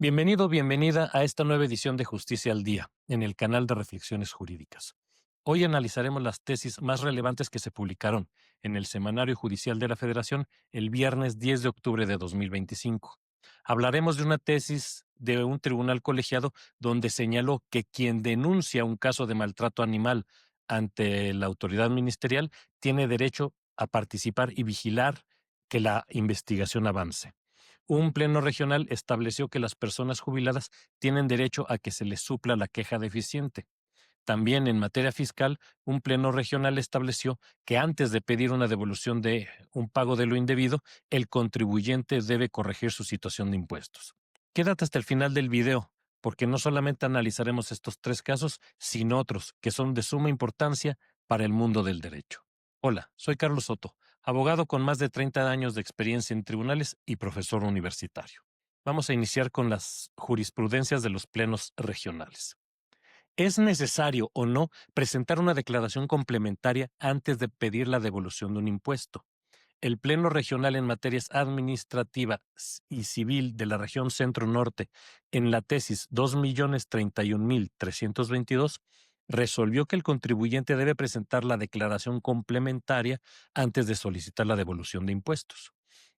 Bienvenido, bienvenida a esta nueva edición de Justicia al Día, en el canal de Reflexiones Jurídicas. Hoy analizaremos las tesis más relevantes que se publicaron en el Semanario Judicial de la Federación el viernes 10 de octubre de 2025. Hablaremos de una tesis de un tribunal colegiado donde señaló que quien denuncia un caso de maltrato animal ante la autoridad ministerial tiene derecho a participar y vigilar que la investigación avance. Un pleno regional estableció que las personas jubiladas tienen derecho a que se les supla la queja deficiente. También en materia fiscal, un pleno regional estableció que antes de pedir una devolución de un pago de lo indebido, el contribuyente debe corregir su situación de impuestos. Quédate hasta el final del video, porque no solamente analizaremos estos tres casos, sino otros que son de suma importancia para el mundo del derecho. Hola, soy Carlos Soto, abogado con más de 30 años de experiencia en tribunales y profesor universitario. Vamos a iniciar con las jurisprudencias de los plenos regionales. ¿Es necesario o no presentar una declaración complementaria antes de pedir la devolución de un impuesto? El Pleno Regional en Materias Administrativa y Civil de la región Centro-Norte, en la tesis 2.031.322, resolvió que el contribuyente debe presentar la declaración complementaria antes de solicitar la devolución de impuestos.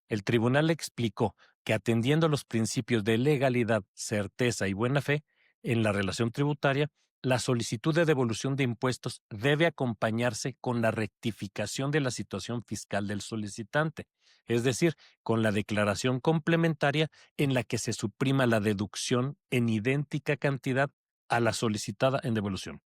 El tribunal explicó que atendiendo a los principios de legalidad, certeza y buena fe en la relación tributaria, la solicitud de devolución de impuestos debe acompañarse con la rectificación de la situación fiscal del solicitante, es decir, con la declaración complementaria en la que se suprima la deducción en idéntica cantidad a la solicitada en devolución.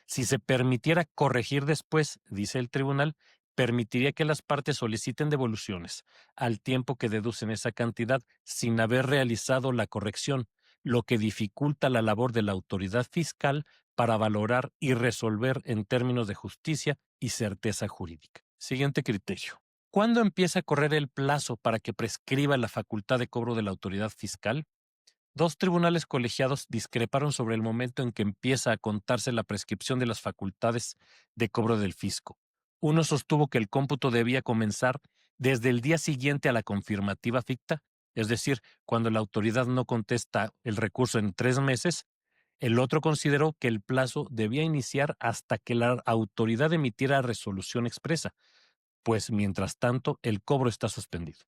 Si se permitiera corregir después, dice el tribunal, permitiría que las partes soliciten devoluciones al tiempo que deducen esa cantidad sin haber realizado la corrección, lo que dificulta la labor de la autoridad fiscal para valorar y resolver en términos de justicia y certeza jurídica. Siguiente criterio. ¿Cuándo empieza a correr el plazo para que prescriba la facultad de cobro de la autoridad fiscal? Dos tribunales colegiados discreparon sobre el momento en que empieza a contarse la prescripción de las facultades de cobro del fisco. Uno sostuvo que el cómputo debía comenzar desde el día siguiente a la confirmativa ficta, es decir, cuando la autoridad no contesta el recurso en 3 meses. El otro consideró que el plazo debía iniciar hasta que la autoridad emitiera resolución expresa, pues mientras tanto el cobro está suspendido.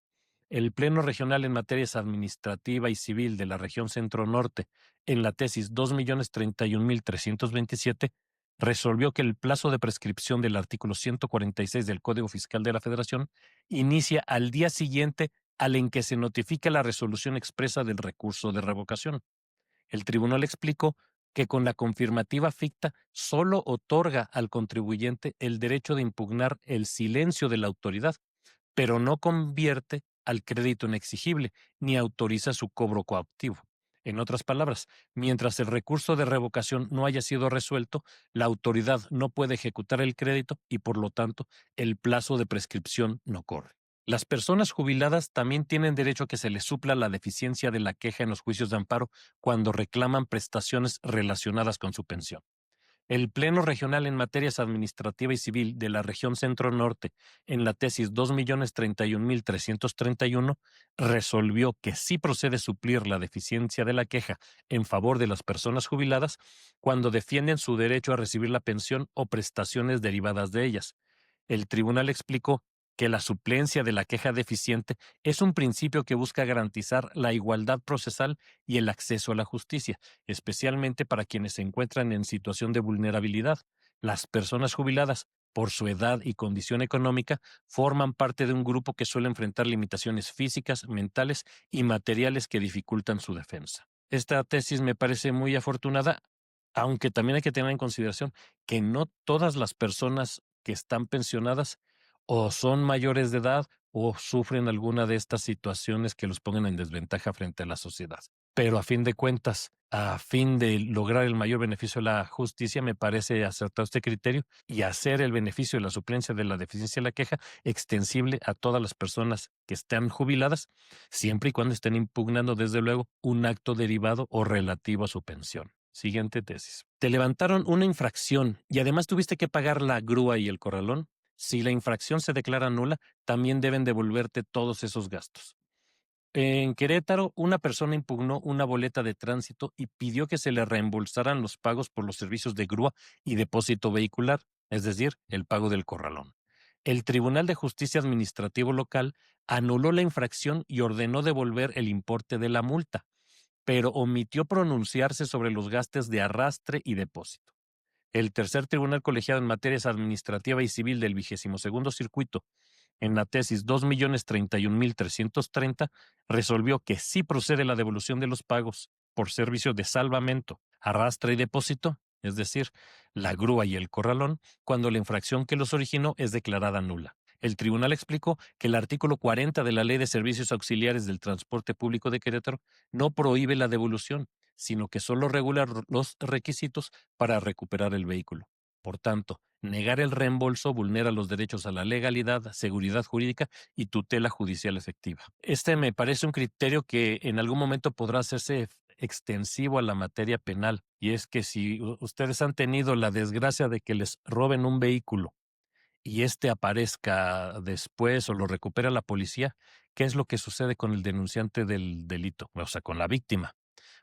El Pleno Regional en Materias Administrativa y Civil de la región Centro-Norte, en la tesis 2.031.327, resolvió que el plazo de prescripción del artículo 146 del Código Fiscal de la Federación inicia al día siguiente al en que se notifica la resolución expresa del recurso de revocación. El tribunal explicó que con la confirmativa ficta solo otorga al contribuyente el derecho de impugnar el silencio de la autoridad, pero no convierte al crédito en exigible ni autoriza su cobro coactivo. En otras palabras, mientras el recurso de revocación no haya sido resuelto, la autoridad no puede ejecutar el crédito y, por lo tanto, el plazo de prescripción no corre. Las personas jubiladas también tienen derecho a que se les supla la deficiencia de la queja en los juicios de amparo cuando reclaman prestaciones relacionadas con su pensión. El Pleno Regional en Materias Administrativa y Civil de la región Centro-Norte, en la tesis 2.031.331, resolvió que sí procede suplir la deficiencia de la queja en favor de las personas jubiladas cuando defienden su derecho a recibir la pensión o prestaciones derivadas de ellas. El tribunal explicó que la suplencia de la queja deficiente es un principio que busca garantizar la igualdad procesal y el acceso a la justicia, especialmente para quienes se encuentran en situación de vulnerabilidad. Las personas jubiladas, por su edad y condición económica, forman parte de un grupo que suele enfrentar limitaciones físicas, mentales y materiales que dificultan su defensa. Esta tesis me parece muy afortunada, aunque también hay que tener en consideración que no todas las personas que están pensionadas o son mayores de edad o sufren alguna de estas situaciones que los pongan en desventaja frente a la sociedad. Pero a fin de cuentas, a fin de lograr el mayor beneficio de la justicia, me parece acertado este criterio y hacer el beneficio de la suplencia de la deficiencia de la queja extensible a todas las personas que están jubiladas, siempre y cuando estén impugnando, desde luego, un acto derivado o relativo a su pensión. Siguiente tesis. Te levantaron una infracción y además tuviste que pagar la grúa y el corralón. Si la infracción se declara nula, también deben devolverte todos esos gastos. En Querétaro, una persona impugnó una boleta de tránsito y pidió que se le reembolsaran los pagos por los servicios de grúa y depósito vehicular, es decir, el pago del corralón. El Tribunal de Justicia Administrativo local anuló la infracción y ordenó devolver el importe de la multa, pero omitió pronunciarse sobre los gastos de arrastre y depósito. El tercer tribunal colegiado en materias administrativa y civil del 22º Circuito, en la tesis 2.031.330, resolvió que sí procede la devolución de los pagos por servicio de salvamento, arrastre y depósito, es decir, la grúa y el corralón, cuando la infracción que los originó es declarada nula. El tribunal explicó que el artículo 40 de la Ley de Servicios Auxiliares del Transporte Público de Querétaro no prohíbe la devolución, sino que solo regula los requisitos para recuperar el vehículo. Por tanto, negar el reembolso vulnera los derechos a la legalidad, seguridad jurídica y tutela judicial efectiva. Este me parece un criterio que en algún momento podrá hacerse extensivo a la materia penal, y es que si ustedes han tenido la desgracia de que les roben un vehículo y este aparezca después o lo recupera la policía, ¿qué es lo que sucede con el denunciante del delito? O sea, con la víctima.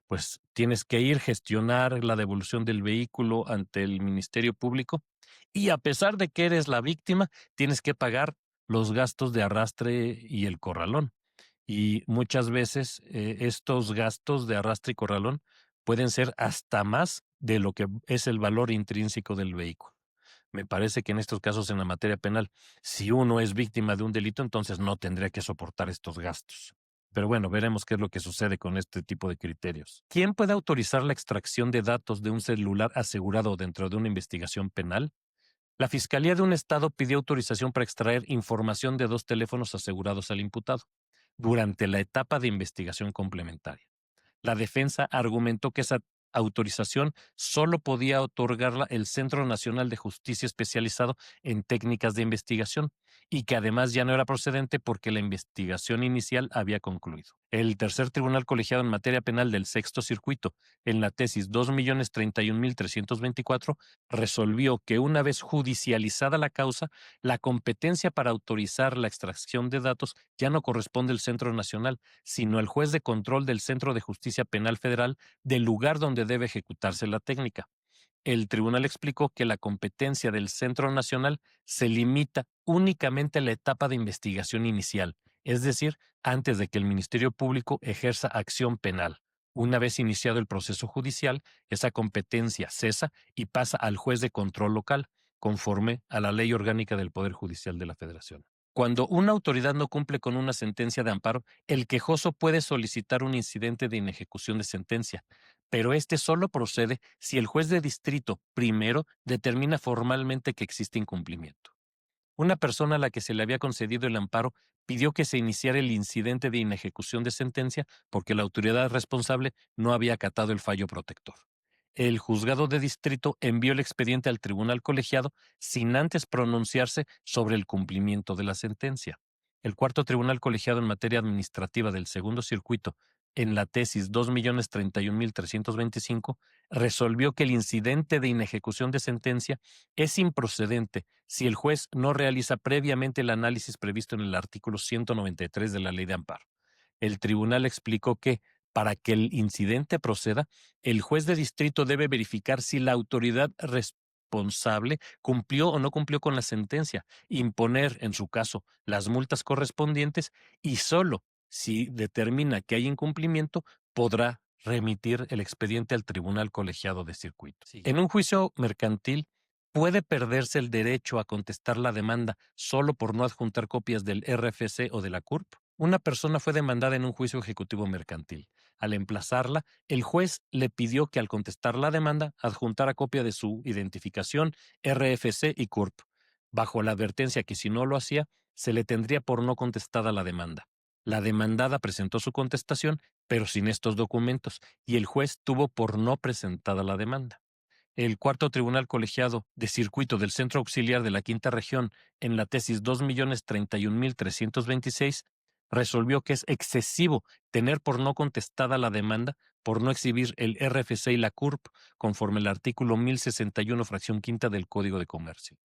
Pues tienes que ir, gestionar la devolución del vehículo ante el Ministerio Público y a pesar de que eres la víctima, tienes que pagar los gastos de arrastre y el corralón. Y muchas veces estos gastos de arrastre y corralón pueden ser hasta más de lo que es el valor intrínseco del vehículo. Me parece que en estos casos en la materia penal, si uno es víctima de un delito, entonces no tendría que soportar estos gastos. Pero bueno, veremos qué es lo que sucede con este tipo de criterios. ¿Quién puede autorizar la extracción de datos de un celular asegurado dentro de una investigación penal? La Fiscalía de un Estado pidió autorización para extraer información de 2 teléfonos asegurados al imputado durante la etapa de investigación complementaria. La defensa argumentó que esa autorización solo podía otorgarla el Centro Nacional de Justicia Especializado en Técnicas de Investigación y que además ya no era procedente porque la investigación inicial había concluido. El tercer tribunal colegiado en materia penal del sexto circuito, en la tesis 2.031.324, resolvió que una vez judicializada la causa, la competencia para autorizar la extracción de datos ya no corresponde al Centro Nacional, sino al juez de control del Centro de Justicia Penal Federal del lugar donde debe ejecutarse la técnica. El tribunal explicó que la competencia del Centro Nacional se limita únicamente a la etapa de investigación inicial, es decir, antes de que el Ministerio Público ejerza acción penal. Una vez iniciado el proceso judicial, esa competencia cesa y pasa al juez de control local, conforme a la Ley Orgánica del Poder Judicial de la Federación. Cuando una autoridad no cumple con una sentencia de amparo, el quejoso puede solicitar un incidente de inejecución de sentencia, pero este solo procede si el juez de distrito primero determina formalmente que existe incumplimiento. Una persona a la que se le había concedido el amparo pidió que se iniciara el incidente de inejecución de sentencia porque la autoridad responsable no había acatado el fallo protector. El juzgado de distrito envió el expediente al tribunal colegiado sin antes pronunciarse sobre el cumplimiento de la sentencia. El cuarto tribunal colegiado en materia administrativa del segundo circuito, en la tesis 2.031.325, resolvió que el incidente de inejecución de sentencia es improcedente si el juez no realiza previamente el análisis previsto en el artículo 193 de la Ley de Amparo. El tribunal explicó que, para que el incidente proceda, el juez de distrito debe verificar si la autoridad responsable cumplió o no cumplió con la sentencia, imponer, en su caso, las multas correspondientes y solo si determina que hay incumplimiento, podrá remitir el expediente al tribunal colegiado de circuito. Sí. En un juicio mercantil, puede perderse el derecho a contestar la demanda solo por no adjuntar copias del RFC o de la CURP. Una persona fue demandada en un juicio ejecutivo mercantil. Al emplazarla, el juez le pidió que al contestar la demanda adjuntara copia de su identificación, RFC y CURP, bajo la advertencia que si no lo hacía, se le tendría por no contestada la demanda. La demandada presentó su contestación, pero sin estos documentos, y el juez tuvo por no presentada la demanda. El cuarto tribunal colegiado de circuito del Centro Auxiliar de la Quinta Región, en la tesis 2.031.326, resolvió que es excesivo tener por no contestada la demanda por no exhibir el RFC y la CURP conforme al artículo 1061, fracción quinta del Código de Comercio.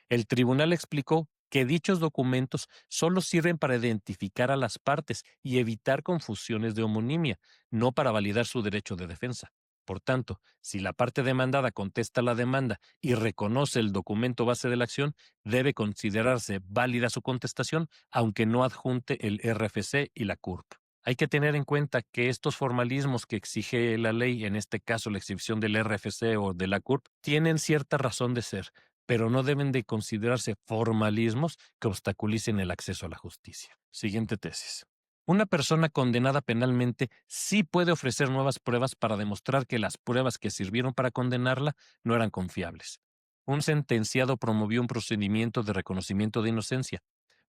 El tribunal explicó que dichos documentos solo sirven para identificar a las partes y evitar confusiones de homonimia, no para validar su derecho de defensa. Por tanto, si la parte demandada contesta la demanda y reconoce el documento base de la acción, debe considerarse válida su contestación, aunque no adjunte el RFC y la CURP. Hay que tener en cuenta que estos formalismos que exige la ley, en este caso la exhibición del RFC o de la CURP, tienen cierta razón de ser, pero no deben de considerarse formalismos que obstaculicen el acceso a la justicia. Siguiente tesis. Una persona condenada penalmente sí puede ofrecer nuevas pruebas para demostrar que las pruebas que sirvieron para condenarla no eran confiables. Un sentenciado promovió un procedimiento de reconocimiento de inocencia.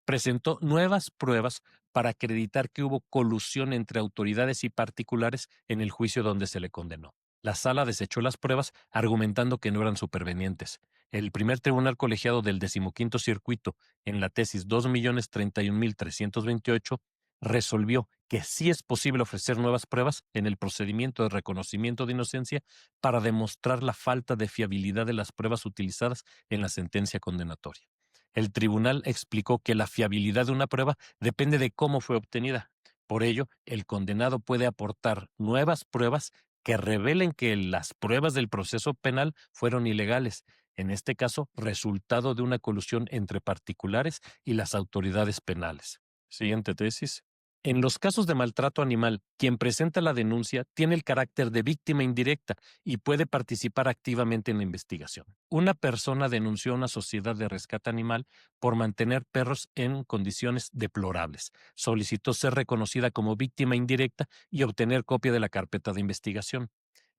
Presentó nuevas pruebas para acreditar que hubo colusión entre autoridades y particulares en el juicio donde se le condenó. La sala desechó las pruebas argumentando que no eran supervenientes. El primer tribunal colegiado del 15º Circuito, en la tesis 2.031.328, resolvió que sí es posible ofrecer nuevas pruebas en el procedimiento de reconocimiento de inocencia para demostrar la falta de fiabilidad de las pruebas utilizadas en la sentencia condenatoria. El tribunal explicó que la fiabilidad de una prueba depende de cómo fue obtenida. Por ello, el condenado puede aportar nuevas pruebas que revelen que las pruebas del proceso penal fueron ilegales, en este caso, resultado de una colusión entre particulares y las autoridades penales. Siguiente tesis. En los casos de maltrato animal, quien presenta la denuncia tiene el carácter de víctima indirecta y puede participar activamente en la investigación. Una persona denunció a una sociedad de rescate animal por mantener perros en condiciones deplorables. Solicitó ser reconocida como víctima indirecta y obtener copia de la carpeta de investigación.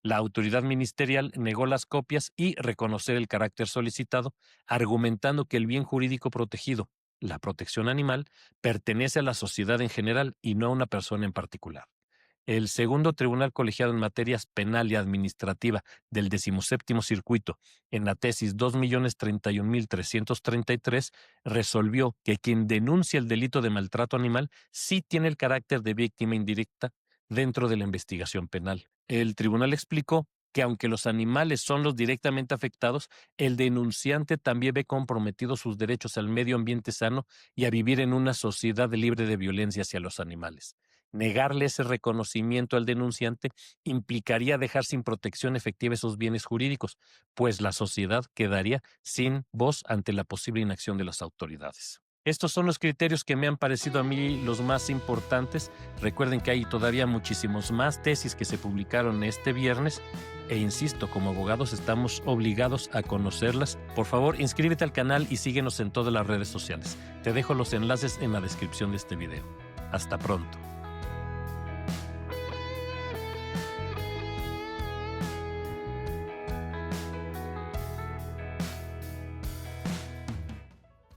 La autoridad ministerial negó las copias y reconocer el carácter solicitado, argumentando que el bien jurídico protegido, la protección animal, pertenece a la sociedad en general y no a una persona en particular. El segundo tribunal colegiado en materias penal y administrativa del 17º Circuito, en la tesis 2.031.333, resolvió que quien denuncia el delito de maltrato animal sí tiene el carácter de víctima indirecta dentro de la investigación penal. El tribunal explicó que aunque los animales son los directamente afectados, el denunciante también ve comprometidos sus derechos al medio ambiente sano y a vivir en una sociedad libre de violencia hacia los animales. Negarle ese reconocimiento al denunciante implicaría dejar sin protección efectiva esos bienes jurídicos, pues la sociedad quedaría sin voz ante la posible inacción de las autoridades. Estos son los criterios que me han parecido a mí los más importantes. Recuerden que hay todavía muchísimos más tesis que se publicaron este viernes e insisto, como abogados estamos obligados a conocerlas. Por favor, inscríbete al canal y síguenos en todas las redes sociales. Te dejo los enlaces en la descripción de este video. Hasta pronto.